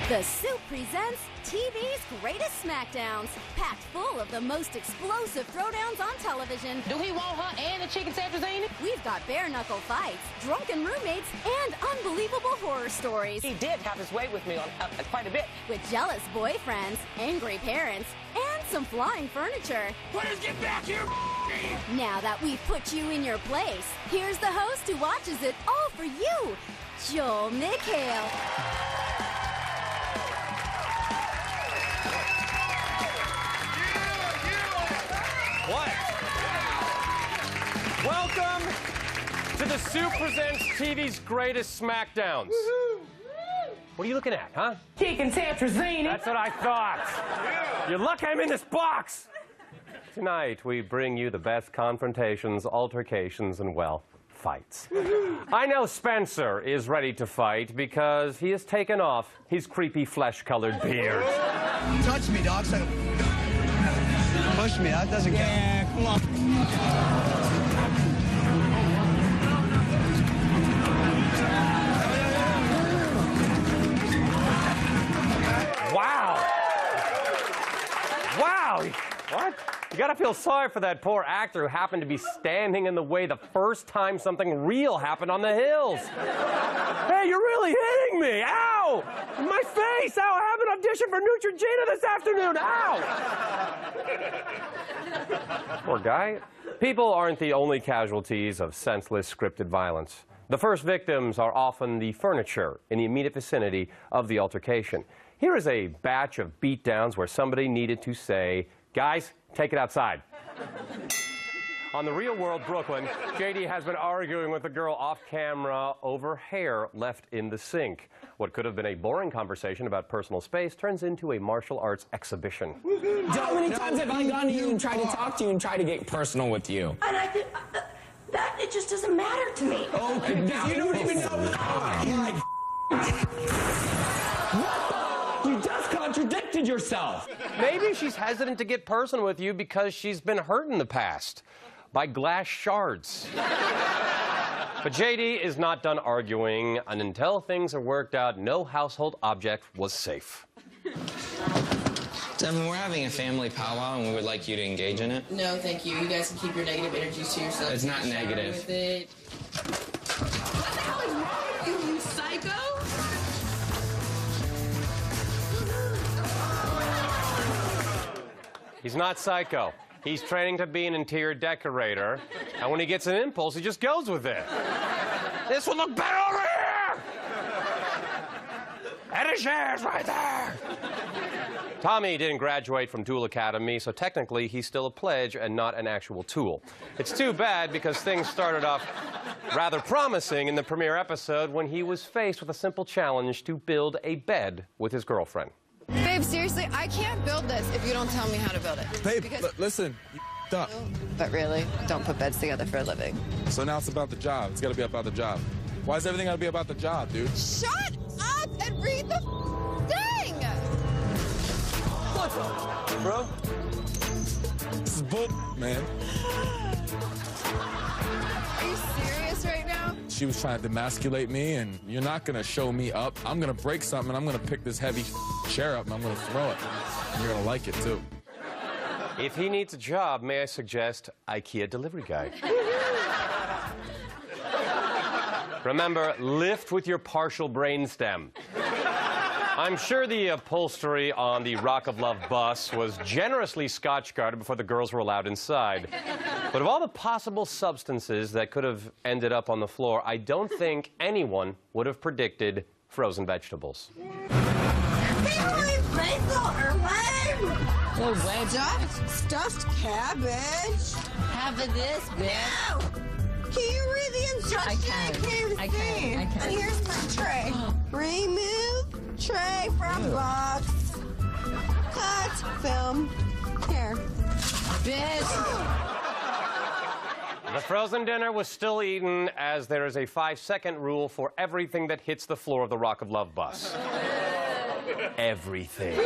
The Soup presents TV's greatest Smackdowns, packed full of the most explosive throwdowns on television. Do he want her and the chicken tetrazzini? We've got bare-knuckle fights, drunken roommates, and unbelievable horror stories. He did have his way with me on quite a bit. With jealous boyfriends, angry parents, and some flying furniture. Players, get back here! Now that we've put you in your place, here's the host who watches it all for you, Jon and Kate. What? Welcome to the Soup Presents TV's greatest Smackdowns. What are you looking at, huh? Chicken tetrazzini. That's what I thought. You're lucky I'm in this box. Tonight, we bring you the best confrontations, altercations, and, well, fights. I know Spencer is ready to fight because he has taken off his creepy flesh-colored beard. Touch me, dog. Push me, that doesn't count. Yeah, come on. Wow. Wow. What? You gotta feel sorry for that poor actor who happened to be standing in the way the first time something real happened on the hills. Hey, you're really hitting me. Ow! In my face. Ow, I have an audition for Neutrogena this afternoon. Ow! Poor guy. People aren't the only casualties of senseless scripted violence. The first victims are often the furniture in the immediate vicinity of the altercation. Here is a batch of beatdowns where somebody needed to say, "Guys, take it outside." On the Real World Brooklyn, JD has been arguing with a girl off camera over hair left in the sink. What could have been a boring conversation about personal space turns into a martial arts exhibition. How many times have I gone to you and tried to talk to you and tried to get personal with you? And I think that it just doesn't matter to me. Okay, now you don't even know. What? You just contradicted yourself. Maybe she's hesitant to get personal with you because she's been hurt in the past by glass shards. But JD is not done arguing, and until things are worked out, no household object was safe. Devin, we're having a family powwow, and we would like you to engage in it. No, thank you. You guys can keep your negative energies to yourself. It's not negative. With it. What the hell is wrong with you, you psycho? He's not psycho. He's training to be an interior decorator, and when he gets an impulse, he just goes with it. This will look better over here! And his chair's right there! Tommy didn't graduate from Tool Academy, so technically he's still a pledge and not an actual tool. It's too bad because things started off rather promising in the premiere episode when he was faced with a simple challenge to build a bed with his girlfriend. Babe, seriously, I can't build this if you don't tell me how to build it. Babe, listen, you up. But really, don't put beds together for a living. So now it's about the job. It's got to be about the job. Why is everything got to be about the job, dude? Shut up and read the thing! What? Bro? This is bull, man. Are you serious right now? She was trying to demasculate me, and you're not going to show me up. I'm going to break something, and I'm going to pick this heavy chair up, and I'm going to throw it. And you're going to like it, too. If he needs a job, may I suggest IKEA delivery guy? Remember, lift with your partial brainstem. I'm sure the upholstery on the Rock of Love bus was generously Scotch-guarded before the girls were allowed inside. But of all the possible substances that could have ended up on the floor, I don't think anyone would have predicted frozen vegetables. Stuffed cabbage. Have this, bitch. No. Can you read the instructions? I can. And here's my tray. Remove tray from box. Cut film. Here. Bitch. The frozen dinner was still eaten, as there is a 5-second rule for everything that hits the floor of the Rock of Love bus. Everything.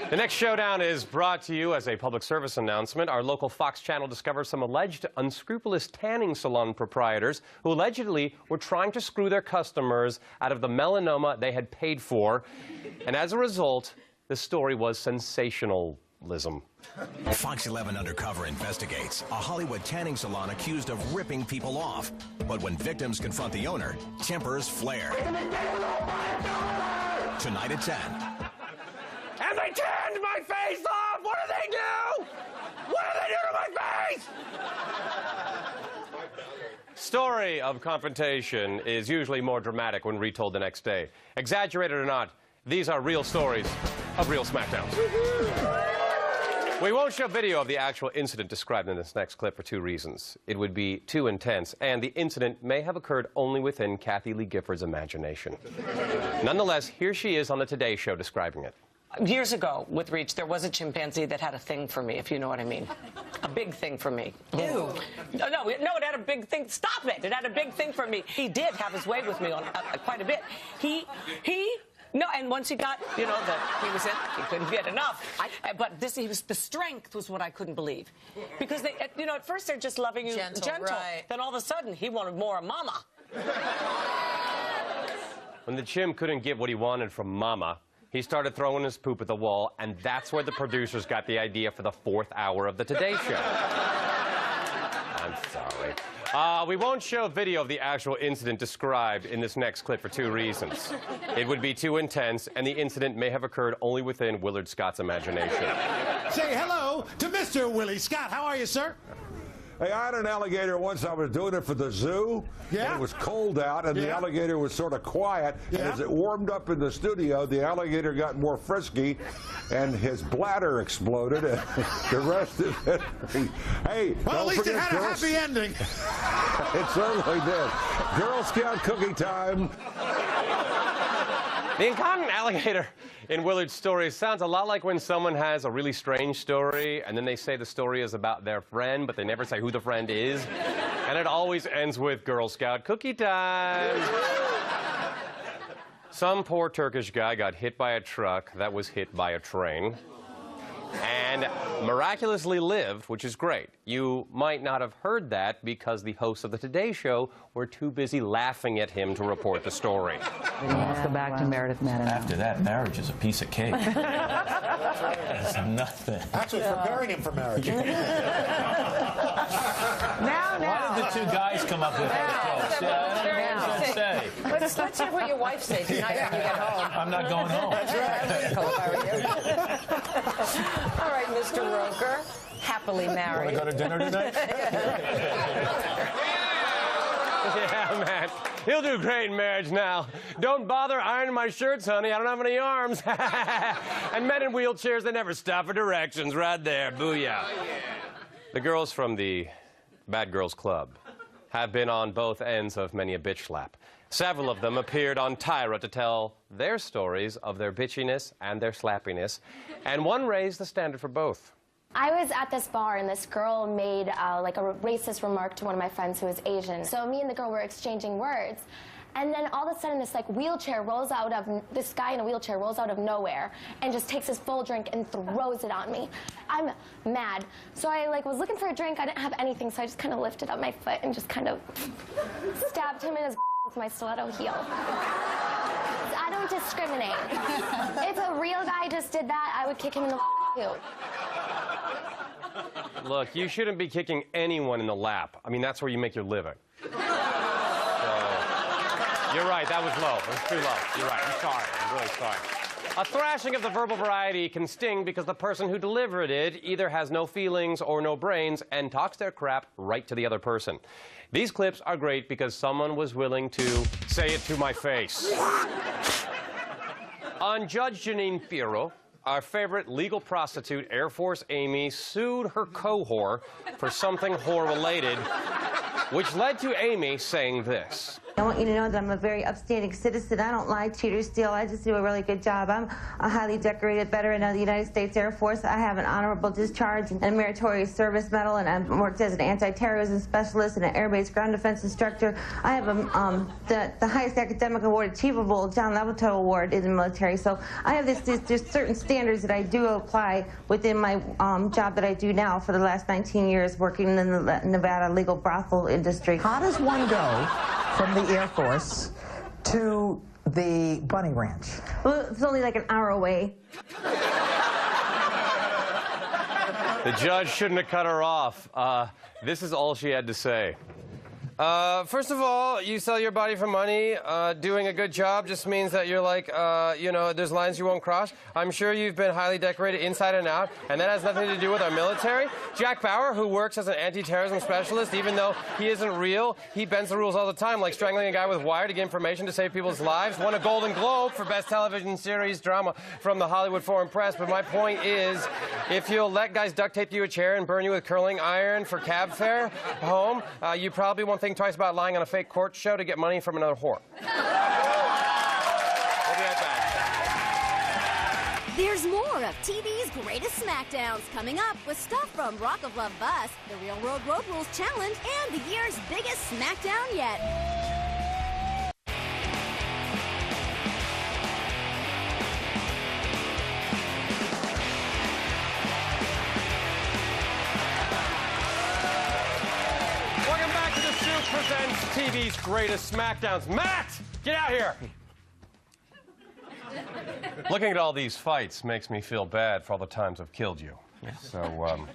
The next showdown is brought to you as a public service announcement. Our local Fox channel discovers some alleged unscrupulous tanning salon proprietors who allegedly were trying to screw their customers out of the melanoma they had paid for. And as a result, the story was sensationalism. Fox 11 Undercover investigates a Hollywood tanning salon accused of ripping people off. But when victims confront the owner, tempers flare. Tonight at 10. And they tanned my face off! What did they do? What did they do to my face? Story of confrontation is usually more dramatic when retold the next day. Exaggerated or not, these are real stories of real Smackdowns. We won't show video of the actual incident described in this next clip for two reasons. It would be too intense, and the incident may have occurred only within Kathy Lee Gifford's imagination. Nonetheless, here she is on the Today Show describing it. Years ago, with Reach, there was a chimpanzee that had a thing for me, if you know what I mean. A big thing for me. Ew. No, it had a big thing. Stop it! It had a big thing for me. He did have his way with me on quite a bit. No, and once he got, he couldn't get enough. The strength was what I couldn't believe. Because, at first they're just loving you gentle. Right. Then all of a sudden, he wanted more of Mama. When the chimp couldn't get what he wanted from Mama, he started throwing his poop at the wall, and that's where the producers got the idea for the 4th hour of the Today Show. I'm sorry. We won't show video of the actual incident described in this next clip for two reasons. It would be too intense, and the incident may have occurred only within Willard Scott's imagination. Say hello to Mr. Willie Scott. How are you, sir? Hey, I had an alligator once. I was doing it for the zoo. Yeah? And it was cold out, and the alligator was sort of quiet. Yeah? And as it warmed up in the studio, the alligator got more frisky, and his bladder exploded. And the rest is history. Hey, well, at least it had a happy ending. It certainly did. Girl Scout cookie time. The incontinent alligator in Willard's story sounds a lot like when someone has a really strange story and then they say the story is about their friend, but they never say who the friend is. And it always ends with Girl Scout cookie time. Some poor Turkish guy got hit by a truck that was hit by a train and miraculously lived, which is great. You might not have heard that because the hosts of the Today Show were too busy laughing at him to report the story. Let's go back to Meredith Madden. After that, marriage is a piece of cake. It's nothing. Actually, preparing him for marriage. Now. Why did the two guys come up with those jokes? Say. Let's hear what your wife says tonight when you get home. I'm not going home. That's right. All right, Mr. Roker, happily married. Want to go to dinner tonight? Yeah, man. He'll do great in marriage now. Don't bother ironing my shirts, honey. I don't have any arms. And men in wheelchairs, they never stop for directions. Right there. Booyah. The girls from the Bad Girls Club have been on both ends of many a bitch slap. Several of them appeared on Tyra to tell their stories of their bitchiness and their slappiness, and one raised the standard for both. I was at this bar and this girl made like a racist remark to one of my friends who was Asian. So me and the girl were exchanging words. And then all of a sudden this guy in a wheelchair rolls out of nowhere and just takes his full drink and throws it on me. I'm mad. So I was looking for a drink. I didn't have anything, so I just kind of lifted up my foot and just kind of stabbed him in his with my stiletto heel. I don't discriminate. If a real guy just did that, I would kick him in the too. Look, you shouldn't be kicking anyone in the lap. I mean, that's where you make your living. So, you're right, that was low. It was too low. You're right, I'm sorry. I'm really sorry. A thrashing of the verbal variety can sting because the person who delivered it either has no feelings or no brains and talks their crap right to the other person. These clips are great because someone was willing to say it to my face. On Judge Janine Pirro, our favorite legal prostitute, Air Force Amy, sued her co-whore for something whore-related, which led to Amy saying this. I want you to know that I'm a very upstanding citizen. I don't lie, cheat, or steal. I just do a really good job. I'm a highly decorated veteran of the United States Air Force. I have an honorable discharge and a meritorious service medal, and I've worked as an anti-terrorism specialist and an air-based ground defense instructor. I have the highest academic award achievable, John Level Award in the military. So I have there's certain standards that I do apply within my job that I do now for the last 19 years working in the Nevada legal brothel industry. How does one go from the Air Force to the bunny ranch? Well, it's only like an hour away. The judge shouldn't have cut her off. This is all she had to say. First of all, you sell your body for money. Doing a good job just means that you're like, you know, there's lines you won't cross. I'm sure you've been highly decorated inside and out, and that has nothing to do with our military. Jack Bauer, who works as an anti-terrorism specialist, even though he isn't real, he bends the rules all the time, like strangling a guy with wire to get information to save people's lives. Won a Golden Globe for Best Television Series Drama from the Hollywood Foreign Press. But my point is, if you'll let guys duct tape you a chair and burn you with curling iron for cab fare home, you probably won't think twice about lying on a fake court show to get money from another whore. We'll be right back. There's more of TV's greatest Smackdowns coming up with stuff from Rock of Love Bus, the Real World Road Rules Challenge, and the year's biggest Smackdown yet. Presents TV's greatest Smackdowns. Matt, get out here! Looking at all these fights makes me feel bad for all the times I've killed you. So,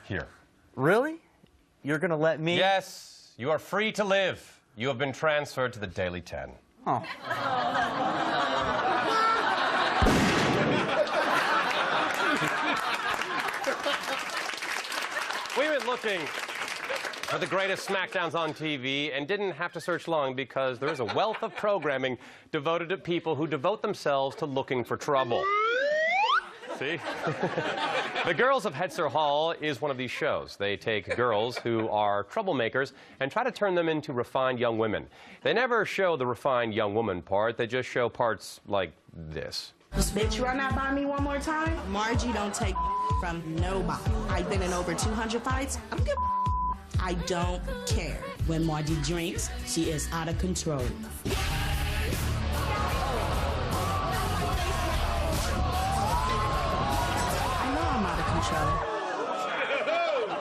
here. Really? You're gonna let me? Yes, you are free to live. You have been transferred to the Daily 10. Oh. We went looking for the greatest Smackdowns on TV and didn't have to search long because there is a wealth of programming devoted to people who devote themselves to looking for trouble. See? The Girls of Heder Hall is one of these shows. They take girls who are troublemakers and try to turn them into refined young women. They never show the refined young woman part. They just show parts like this. Bitch, you run that by me one more time? Margie don't take from nobody. I've been in over 200 fights. I'm good. I don't care. When Margie drinks, she is out of control. I know I'm out of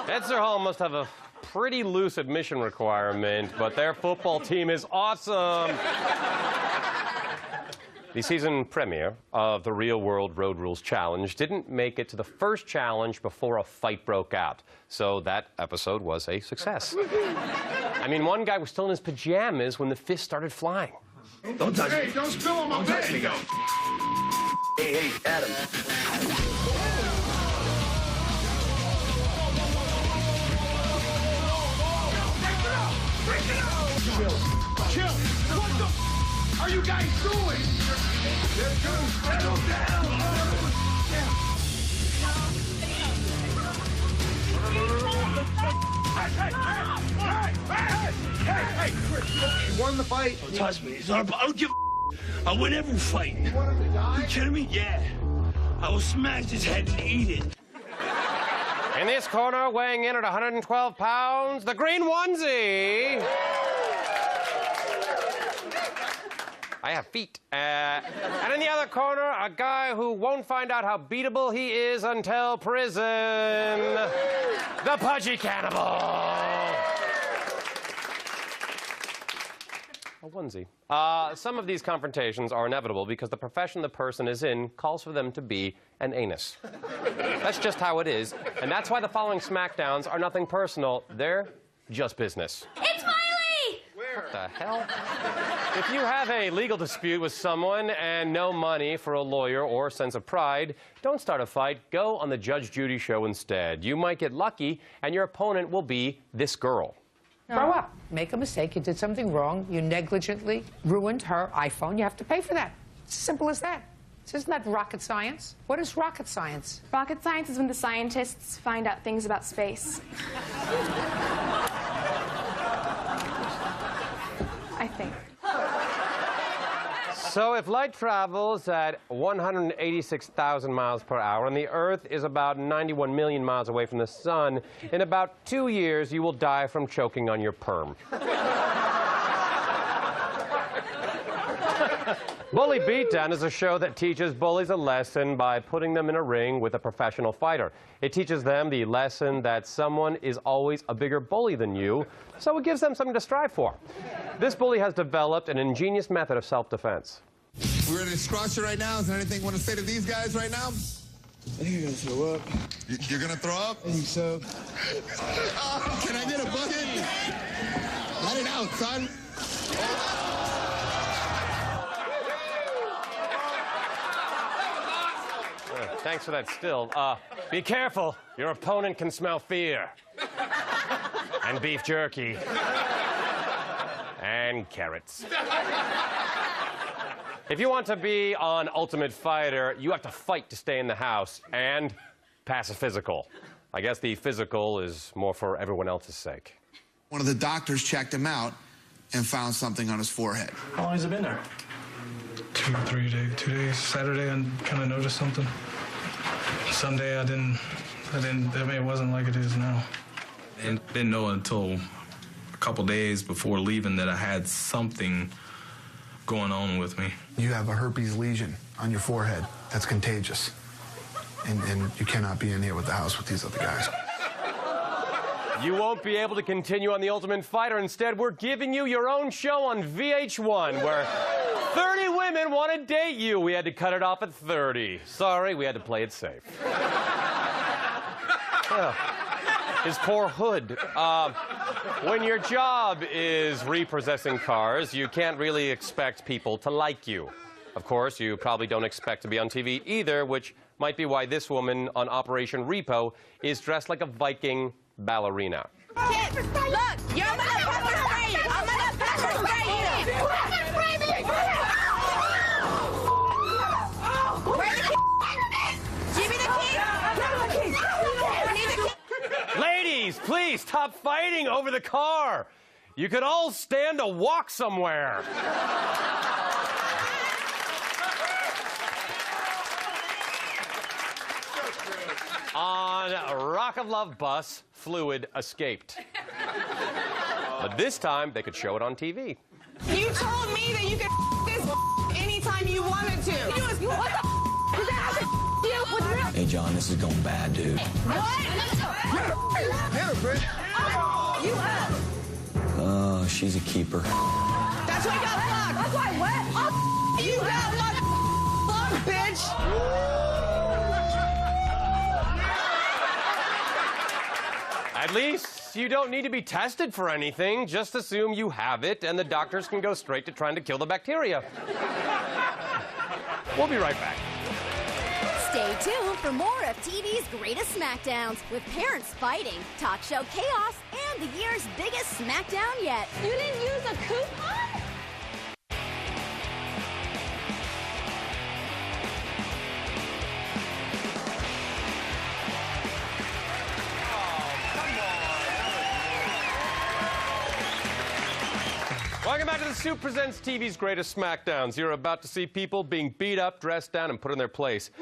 control. Heder Hall must have a pretty loose admission requirement, but their football team is awesome. The season premiere of the Real World Road Rules Challenge didn't make it to the first challenge before a fight broke out. So that episode was a success. I mean, one guy was still in his pajamas when the fist started flying. Don't touch me. Hey, don't spill on my bed. Hey, hey, Adam. Chill. What the are you guys doing? Let's go. Settle down. Hey, Chris, you won the fight. Don't touch me. I don't give a I win every fight. You want him to die? You kidding me? Yeah. I will smash his head and eat it. In this corner, weighing in at 112 pounds, the green onesie. I have feet. And in the other corner, a guy who won't find out how beatable he is until prison. The pudgy cannibal. A onesie. Some of these confrontations are inevitable because the profession the person is in calls for them to be an anus. That's just how it is. And that's why the following Smackdowns are nothing personal. They're just business. It's Miley! What the hell? If you have a legal dispute with someone and no money for a lawyer or sense of pride, don't start a fight. Go on the Judge Judy show instead. You might get lucky, and your opponent will be this girl. Grow up. Make a mistake. You did something wrong. You negligently ruined her iPhone. You have to pay for that. It's as simple as that. Isn't that rocket science? What is rocket science? Rocket science is when the scientists find out things about space. I think. So if light travels at 186,000 miles per hour and the Earth is about 91 million miles away from the sun, in about 2 years you will die from choking on your perm. Bully Beatdown is a show that teaches bullies a lesson by putting them in a ring with a professional fighter. It teaches them the lesson that someone is always a bigger bully than you, so it gives them something to strive for. This bully has developed an ingenious method of self-defense. We're ready to squash it right now. Is there anything you want to say to these guys right now? I think you're going to throw up. You're going to throw up? I think so. Oh, can I get a bucket? Let it out, son. Thanks for that still. Be careful. Your opponent can smell fear. And beef jerky. And carrots. If you want to be on Ultimate Fighter, you have to fight to stay in the house and pass a physical. I guess the physical is more for everyone else's sake. One of the doctors checked him out and found something on his forehead. How long has it been there? 2 or 3 days. 2 days. Saturday, I kind of noticed something. Sunday, I mean, it wasn't like it is now. And didn't know until a couple days before leaving that I had something going on with me. You have a herpes lesion on your forehead that's contagious. And you cannot be in here with the house with these other guys. You won't be able to continue on The Ultimate Fighter. Instead, we're giving you your own show on VH1, where 30 women want to date you. We had to cut it off at 30. Sorry, we had to play it safe. His poor hood. When your job is repossessing cars, you can't really expect people to like you. Of course, you probably don't expect to be on TV either, which might be why this woman on Operation Repo is dressed like a Viking ballerina. Kid, look, you're gonna pepper spray you. I'm gonna pepper spray you. Pepper spray me. Where's the key? Give me the key. I need the key. Ladies, please stop fighting over the car. You could all stand a walk somewhere. On a Rock of Love bus, fluid escaped. But this time, they could show it on TV. You told me that you could this anytime you wanted to. What the does that have to do with real? Hey, John, this is going bad, dude. What? You up? Oh, she's a keeper. That's why you got fucked. That's why what? You got fucked, bitch. At least you don't need to be tested for anything. Just assume you have it, and the doctors can go straight to trying to kill the bacteria. We'll be right back. Stay tuned for more of TV's greatest Smackdowns, with parents fighting, talk show chaos, and the year's biggest Smackdown yet. You didn't use a coupon? Welcome back to the Soup Presents TV's greatest Smackdowns. You're about to see people being beat up, dressed down, and put in their place.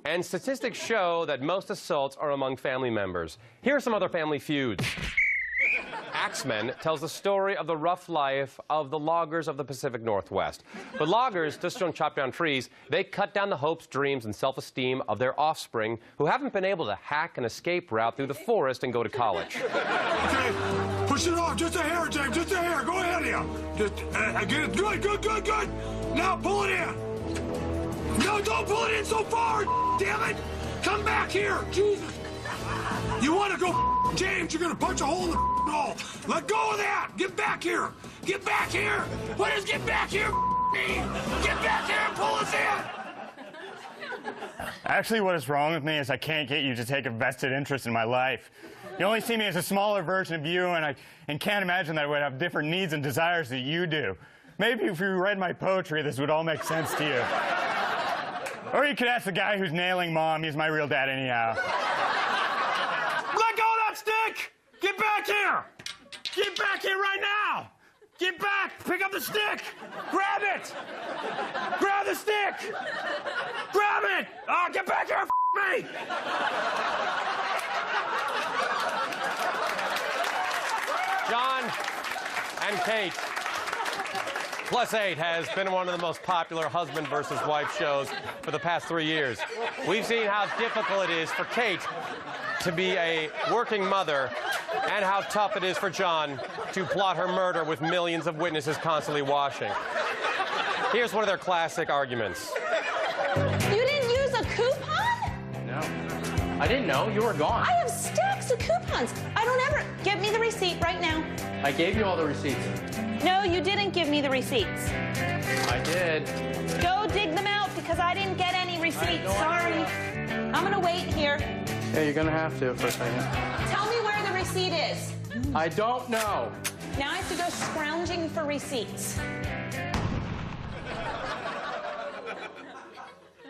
And statistics show that most assaults are among family members. Here are some other family feuds. Axemen tells the story of the rough life of the loggers of the Pacific Northwest. The loggers just don't chop down trees. They cut down the hopes, dreams, and self-esteem of their offspring who haven't been able to hack an escape route through the forest and go to college. Okay, push it off. Just a hair, James. Just a hair. Go ahead of you. Just get it. Good, good, good, good. Now pull it in. No, don't pull it in so far. Damn it. Come back here. Jesus. You want to go, James? You're going to punch a hole in the wall. Let go of that. Get back here. Get back here. What does get back here mean? Get back here and pull us in. Actually, what is wrong with me is I can't get you to take a vested interest in my life. You only see me as a smaller version of you, and can't imagine that I would have different needs and desires that you do. Maybe if you read my poetry, this would all make sense to you. Or you could ask the guy who's nailing Mom. He's my real dad anyhow. Let go of that stick! Get back here! Get back here right now! Get back! Pick up the stick! Grab it! Grab the stick! Grab it! Oh, get back here! Me! Jon and Kate +8 has been one of the most popular husband versus wife shows for the past 3 years. We've seen how difficult it is for Kate to be a working mother and how tough it is for Jon to plot her murder with millions of witnesses constantly watching. Here's one of their classic arguments. You didn't use a coupon? No. I didn't know. You were gone. I have stacks of coupons. I don't ever... Give me the receipt right now. I gave you all the receipts. No, you didn't give me the receipts. I did. Go dig them out because I didn't get any receipts. Sorry. I'm going to wait here. Yeah, you're going to have to for a second. Tell me where the receipt is. I don't know. Now I have to go scrounging for receipts.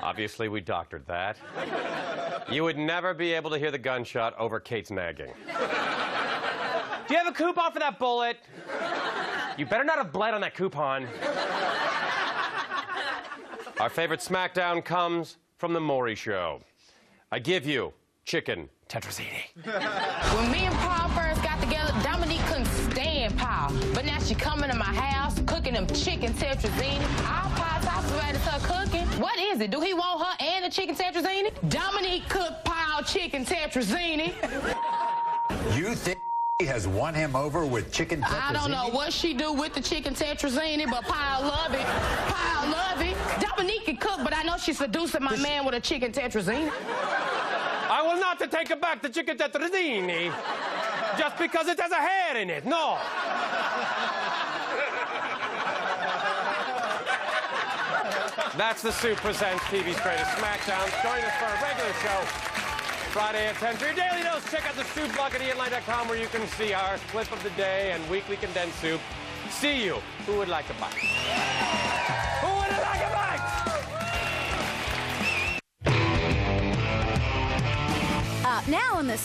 Obviously, we doctored that. You would never be able to hear the gunshot over Kate's nagging. Do you have a coupon for that bullet? You better not have bled on that coupon. Our favorite Smackdown comes from the Maury show. I give you chicken tetrazzini. When me and Paul first got together, Dominique couldn't stand Paul. But now she coming to my house, cooking them chicken tetrazzini. All Paul's house is ready to her cooking. What is it? Do he want her and the chicken tetrazzini? Dominique cooked Paul chicken tetrazzini. You think he has won him over with chicken tetrazzini? I don't know what she do with the chicken tetrazzini, but Paul love it. Paul love it. Dominique can cook, but I know she's seducing my man with a chicken tetrazzini. I will not take back the chicken tetrazzini just because it has a hair in it. No. That's the Soup presents TV's greatest Smackdowns. Join us for a regular show Friday at 10 for your daily dose. Check out the Soup blog at eonline.com where you can see our clip of the day and weekly condensed soup. See you. Who would like a bite? Who would like a bite? Now in the